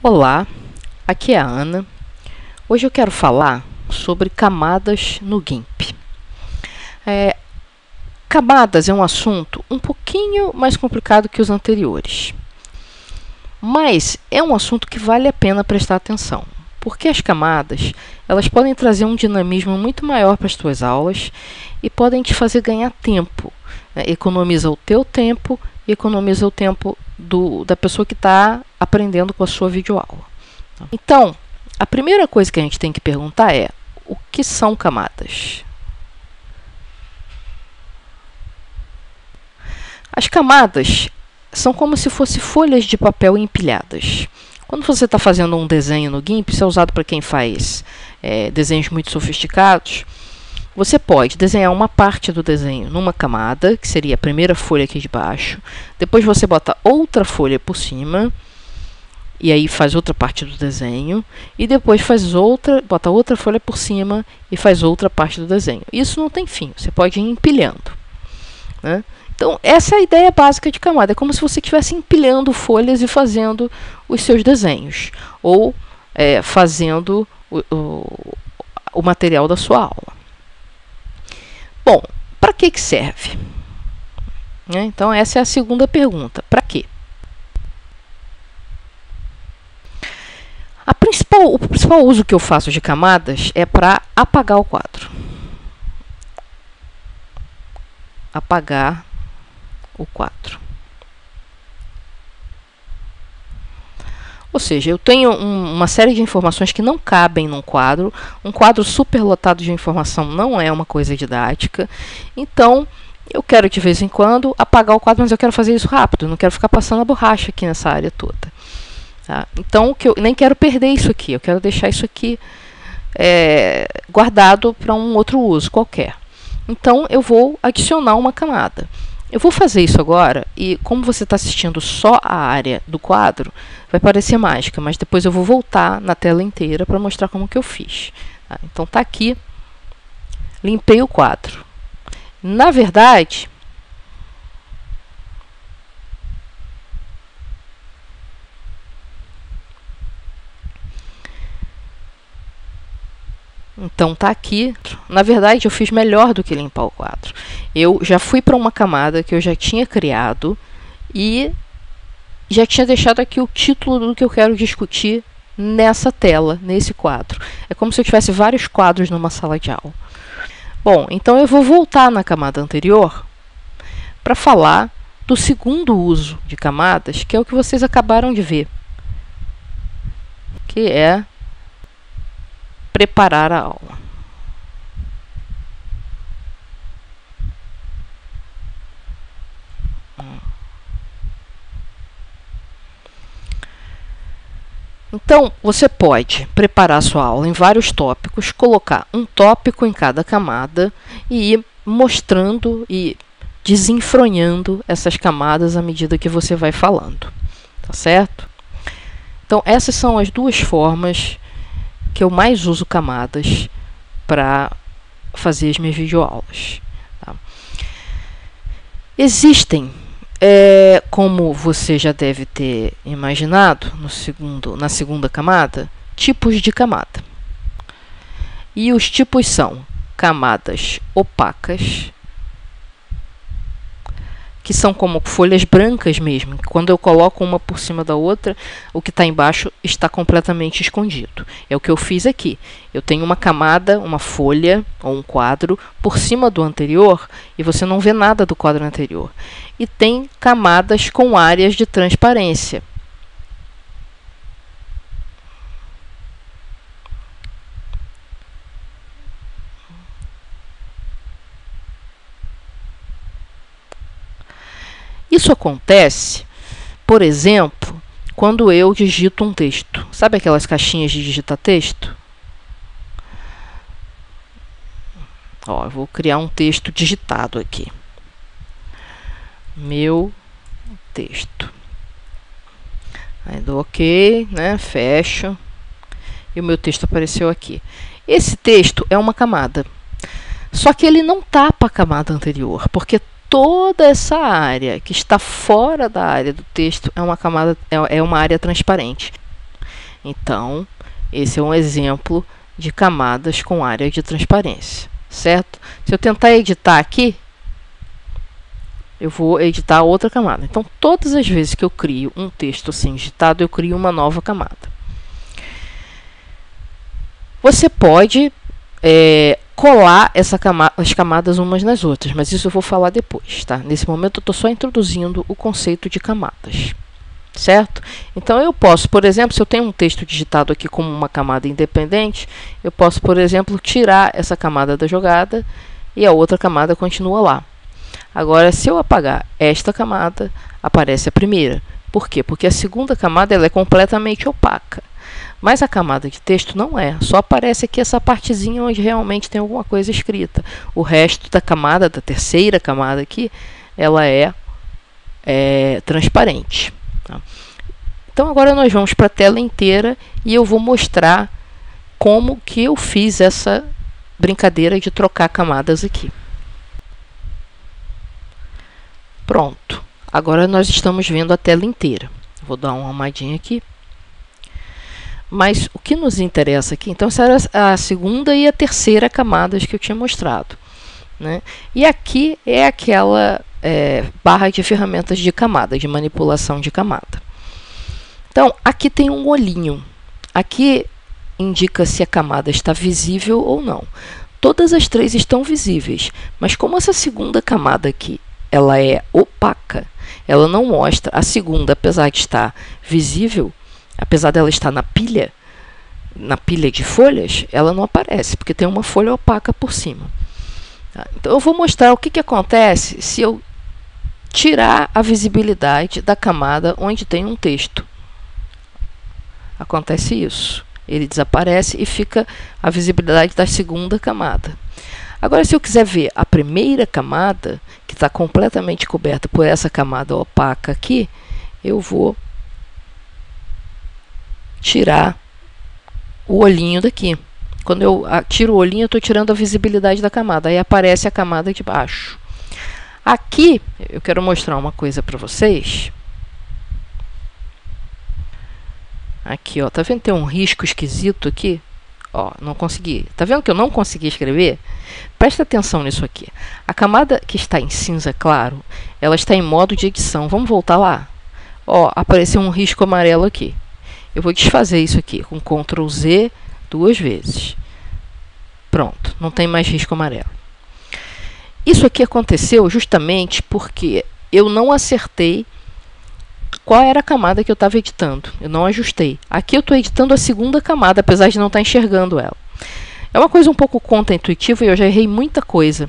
Olá, aqui é a Ana. Hoje eu quero falar sobre camadas no GIMP. Camadas é um assunto um pouquinho mais complicado que os anteriores, mas é um assunto que vale a pena prestar atenção, porque as camadas elas podem trazer um dinamismo muito maior para as tuas aulas e podem te fazer ganhar tempo. Economiza o teu tempo e economiza o tempo da pessoa que está aprendendo com a sua videoaula. Então, a primeira coisa que a gente tem que perguntar é: o que são camadas? As camadas são como se fossem folhas de papel empilhadas. Quando você está fazendo um desenho no GIMP, isso é usado para quem faz desenhos muito sofisticados. Você pode desenhar uma parte do desenho numa camada, que seria a primeira folha aqui de baixo. Depois você bota outra folha por cima, e aí faz outra parte do desenho. E depois bota outra folha por cima e faz outra parte do desenho. Isso não tem fim, você pode ir empilhando, né? Então, essa é a ideia básica de camada. É como se você estivesse empilhando folhas e fazendo os seus desenhos, ou fazendo o material da sua aula. Bom, para que serve? Então, essa é a segunda pergunta. Para quê? O principal uso que eu faço de camadas é para apagar o quadro. Apagar o quadro. Ou seja, eu tenho uma série de informações que não cabem num quadro. Um quadro superlotado de informação não é uma coisa didática. Então, eu quero de vez em quando apagar o quadro, mas eu quero fazer isso rápido. Não quero ficar passando a borracha aqui nessa área toda. Tá? Então, eu nem quero perder isso aqui. Eu quero deixar isso aqui guardado para um outro uso qualquer. Então, eu vou adicionar uma camada. Eu vou fazer isso agora e, como você está assistindo só a área do quadro, vai parecer mágica, mas depois eu vou voltar na tela inteira para mostrar como que eu fiz. Tá? Então, está aqui, limpei o quadro. Na verdade, então tá aqui. Na verdade, eu fiz melhor do que limpar o quadro. Eu já fui para uma camada que eu já tinha criado e já tinha deixado aqui o título do que eu quero discutir nessa tela, nesse quadro. É como se eu tivesse vários quadros numa sala de aula. Bom, então eu vou voltar na camada anterior para falar do segundo uso de camadas, que é o que vocês acabaram de ver, que é preparar a aula. Então, você pode preparar a sua aula em vários tópicos, colocar um tópico em cada camada e ir mostrando e desenfronhando essas camadas à medida que você vai falando. Tá certo? Então, essas são as duas formas que eu mais uso camadas para fazer as minhas videoaulas. Tá? Existem, como você já deve ter imaginado na segunda camada, tipos de camada. E os tipos são camadas opacas, que são como folhas brancas mesmo. Quando eu coloco uma por cima da outra, o que está embaixo está completamente escondido. É o que eu fiz aqui. Eu tenho uma camada, uma folha ou um quadro por cima do anterior e você não vê nada do quadro anterior. E tem camadas com áreas de transparência. Isso acontece, por exemplo, quando eu digito um texto. Sabe aquelas caixinhas de digitar texto? Ó, eu vou criar um texto digitado aqui. Meu texto. Aí dou OK, né? Fecho. E o meu texto apareceu aqui. Esse texto é uma camada. Só que ele não tapa a camada anterior, porque toda essa área que está fora da área do texto é uma área transparente. Então, esse é um exemplo de camadas com área de transparência, certo? Se eu tentar editar aqui, eu vou editar outra camada. Então, todas as vezes que eu crio um texto assim digitado, eu crio uma nova camada. Você pode colar as camadas umas nas outras, mas isso eu vou falar depois, tá? Nesse momento eu estou só introduzindo o conceito de camadas, certo? Então eu posso, por exemplo, se eu tenho um texto digitado aqui como uma camada independente, eu posso, por exemplo, tirar essa camada da jogada e a outra camada continua lá. Agora, se eu apagar esta camada, aparece a primeira. Por quê? Porque a segunda camada ela é completamente opaca. Mas a camada de texto não é. Só aparece aqui essa partezinha onde realmente tem alguma coisa escrita. O resto da camada, da terceira camada aqui, ela é transparente. Tá? Então, agora nós vamos para a tela inteira e eu vou mostrar como que eu fiz essa brincadeira de trocar camadas aqui. Pronto. Agora nós estamos vendo a tela inteira. Vou dar uma arrumadinha aqui. Mas o que nos interessa aqui, então, essa era a segunda e a terceira camadas que eu tinha mostrado, né? E aqui é aquela barra de ferramentas de camada, de manipulação de camada. Então, aqui tem um olhinho. Aqui indica se a camada está visível ou não. Todas as três estão visíveis, mas como essa segunda camada aqui ela é opaca, ela não mostra. A segunda, apesar de estar visível, apesar dela estar na pilha de folhas, ela não aparece, porque tem uma folha opaca por cima. Então, eu vou mostrar o que acontece se eu tirar a visibilidade da camada onde tem um texto. Acontece isso. Ele desaparece e fica a visibilidade da segunda camada. Agora, se eu quiser ver a primeira camada, que está completamente coberta por essa camada opaca aqui, eu vou tirar o olhinho daqui. Quando eu tiro o olhinho, eu estou tirando a visibilidade da camada. Aí aparece a camada de baixo. Aqui, eu quero mostrar uma coisa para vocês. Aqui, ó, tá vendo que tem um risco esquisito aqui? Ó, não consegui. Tá vendo que eu não consegui escrever? Presta atenção nisso aqui. A camada que está em cinza claro, ela está em modo de edição. Vamos voltar lá? Ó, apareceu um risco amarelo aqui. Eu vou desfazer isso aqui com Ctrl Z 2 vezes. Pronto, não tem mais risco amarelo. Isso aqui aconteceu justamente porque eu não acertei qual era a camada que eu estava editando. Eu não ajustei. Aqui eu estou editando a segunda camada, apesar de não estar enxergando ela. É uma coisa um pouco contra-intuitiva e eu já errei muita coisa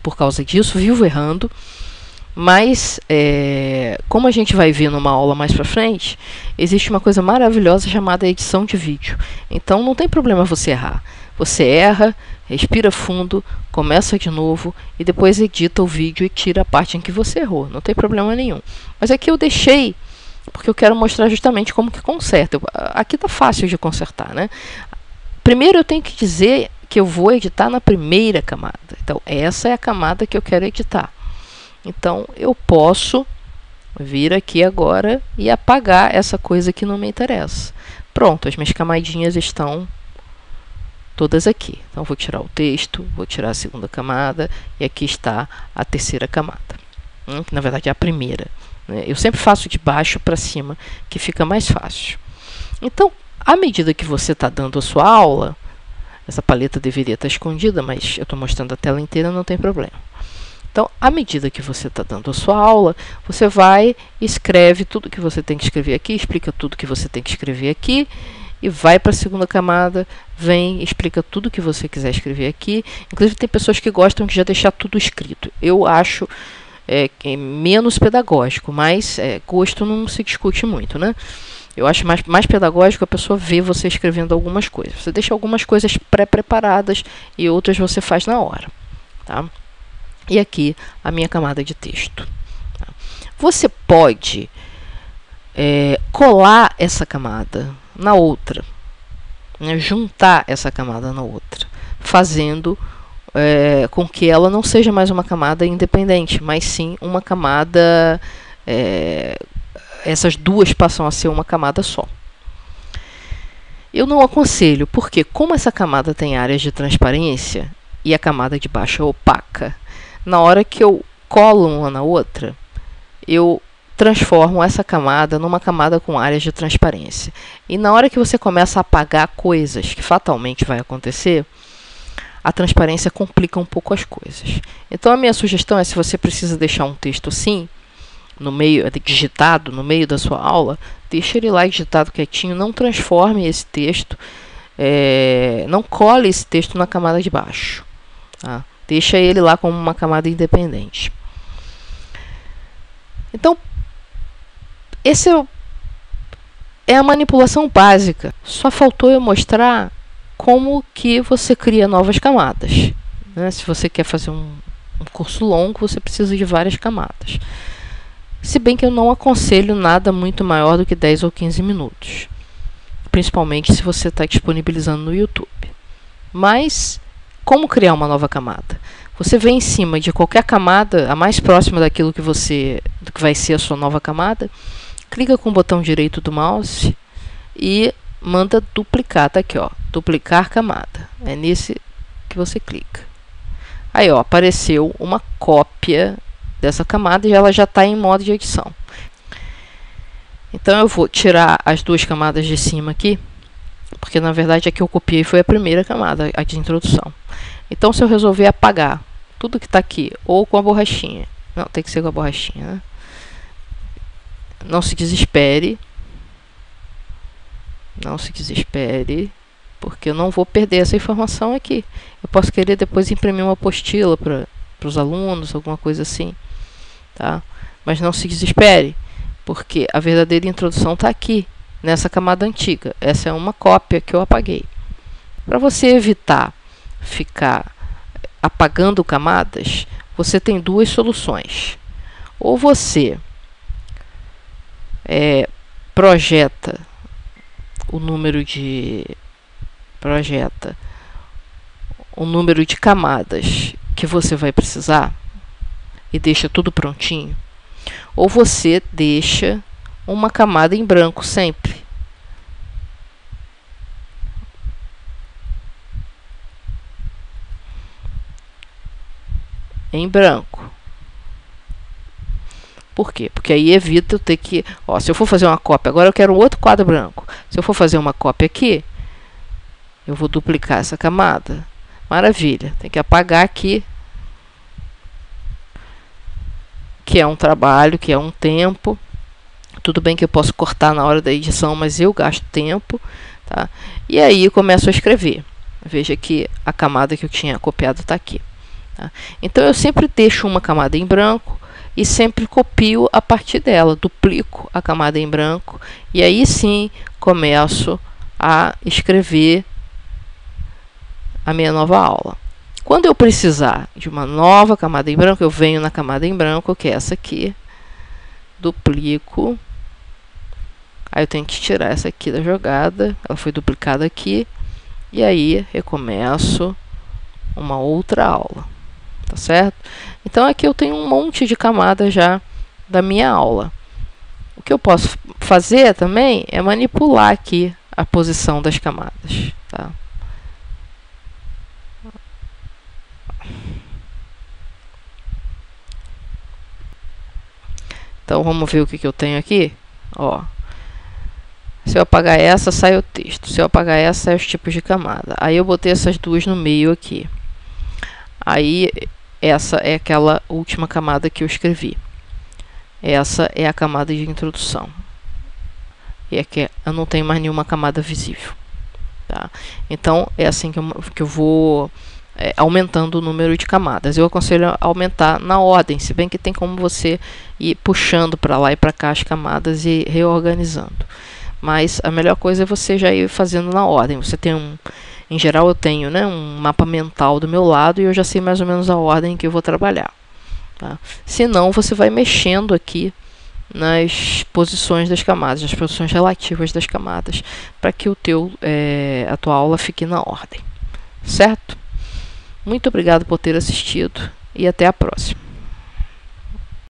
por causa disso, vivo errando. Mas, como a gente vai ver numa aula mais para frente, existe uma coisa maravilhosa chamada edição de vídeo. Então, não tem problema você errar. Você erra, respira fundo, começa de novo e depois edita o vídeo e tira a parte em que você errou. Não tem problema nenhum. Mas aqui eu deixei, porque eu quero mostrar justamente como que conserta. Aqui está fácil de consertar, né? Primeiro eu tenho que dizer que eu vou editar na primeira camada. Então, essa é a camada que eu quero editar. Então, eu posso vir aqui agora e apagar essa coisa que não me interessa. Pronto, as minhas camadinhas estão todas aqui. Então, vou tirar o texto, vou tirar a segunda camada e aqui está a terceira camada, que na verdade é a primeira, né? Eu sempre faço de baixo para cima, que fica mais fácil. Então, à medida que você está dando a sua aula, essa paleta deveria estar escondida, mas eu estou mostrando a tela inteira, não tem problema. Então, à medida que você está dando a sua aula, você vai, escreve tudo que você tem que escrever aqui, explica tudo que você tem que escrever aqui, e vai para a segunda camada, vem, explica tudo que você quiser escrever aqui. Inclusive, tem pessoas que gostam de já deixar tudo escrito. Eu acho menos pedagógico, mas gosto não se discute muito, né? Eu acho mais pedagógico a pessoa ver você escrevendo algumas coisas. Você deixa algumas coisas pré-preparadas e outras você faz na hora, tá? E aqui a minha camada de texto. Tá? Você pode colar essa camada na outra, né? Juntar essa camada na outra, fazendo com que ela não seja mais uma camada independente, mas sim uma camada... essas duas passam a ser uma camada só. Eu não aconselho, porque como essa camada tem áreas de transparência e a camada de baixo é opaca, na hora que eu colo uma na outra, eu transformo essa camada numa camada com áreas de transparência. E na hora que você começa a apagar coisas, que fatalmente vai acontecer, a transparência complica um pouco as coisas. Então a minha sugestão é, se você precisa deixar um texto assim, no meio, digitado no meio da sua aula, deixa ele lá digitado quietinho, não transforme esse texto, não cole esse texto na camada de baixo. Tá? Deixa ele lá como uma camada independente. Então, esse é a manipulação básica. Só faltou eu mostrar como que você cria novas camadas. Né? Se você quer fazer um curso longo, você precisa de várias camadas. Se bem que eu não aconselho nada muito maior do que 10 ou 15 minutos. Principalmente se você está disponibilizando no YouTube. Mas, como criar uma nova camada? Você vem em cima de qualquer camada, a mais próxima daquilo do que vai ser a sua nova camada, clica com o botão direito do mouse e manda duplicar. Tá aqui, ó, duplicar camada. É nesse que você clica. Aí, ó, apareceu uma cópia dessa camada e ela já está em modo de edição. Então eu vou tirar as duas camadas de cima aqui, porque na verdade a que eu copiei foi a primeira camada, a de introdução. Então, se eu resolver apagar tudo que está aqui, ou com a borrachinha, não, tem que ser com a borrachinha, né? Não se desespere, porque eu não vou perder essa informação aqui. Eu posso querer depois imprimir uma apostila para os alunos, alguma coisa assim, tá? Mas não se desespere, porque a verdadeira introdução está aqui, nessa camada antiga. Essa é uma cópia que eu apaguei. Para você evitar ficar apagando camadas, você tem duas soluções. Ou você projeta o número de camadas que você vai precisar e deixa tudo prontinho, ou você deixa uma camada em branco sempre. Em branco. Por quê? Porque aí evita eu ter que... Ó, se eu for fazer uma cópia, agora eu quero um outro quadro branco. Se eu for fazer uma cópia aqui, eu vou duplicar essa camada. Maravilha. Tem que apagar aqui, que é um trabalho, que é um tempo. Tudo bem que eu posso cortar na hora da edição, mas eu gasto tempo. Tá? E aí eu começo a escrever. Veja que a camada que eu tinha copiado está aqui. Tá? Então eu sempre deixo uma camada em branco e sempre copio a partir dela, duplico a camada em branco e aí sim começo a escrever a minha nova aula. Quando eu precisar de uma nova camada em branco, eu venho na camada em branco, que é essa aqui, duplico, aí eu tenho que tirar essa aqui da jogada, ela foi duplicada aqui, e aí recomeço uma outra aula. Tá certo? Então aqui eu tenho um monte de camadas já da minha aula. O que eu posso fazer também é manipular aqui a posição das camadas. Tá? Então vamos ver o que eu tenho aqui. Ó. Se eu apagar essa, sai o texto. Se eu apagar essa, sai os tipos de camada. Aí eu botei essas duas no meio aqui. Aí essa é aquela última camada que eu escrevi. Essa é a camada de introdução. E aqui eu não tenho mais nenhuma camada visível. Tá? Então é assim que eu vou aumentando o número de camadas. Eu aconselho a aumentar na ordem, se bem que tem como você ir puxando para lá e para cá as camadas e reorganizando. Mas a melhor coisa é você já ir fazendo na ordem. Você tem em geral eu tenho, né, um mapa mental do meu lado e eu já sei mais ou menos a ordem que eu vou trabalhar. Tá? Se não, você vai mexendo aqui nas posições das camadas, nas posições relativas das camadas, para que a tua aula fique na ordem. Certo? Muito obrigado por ter assistido e até a próxima.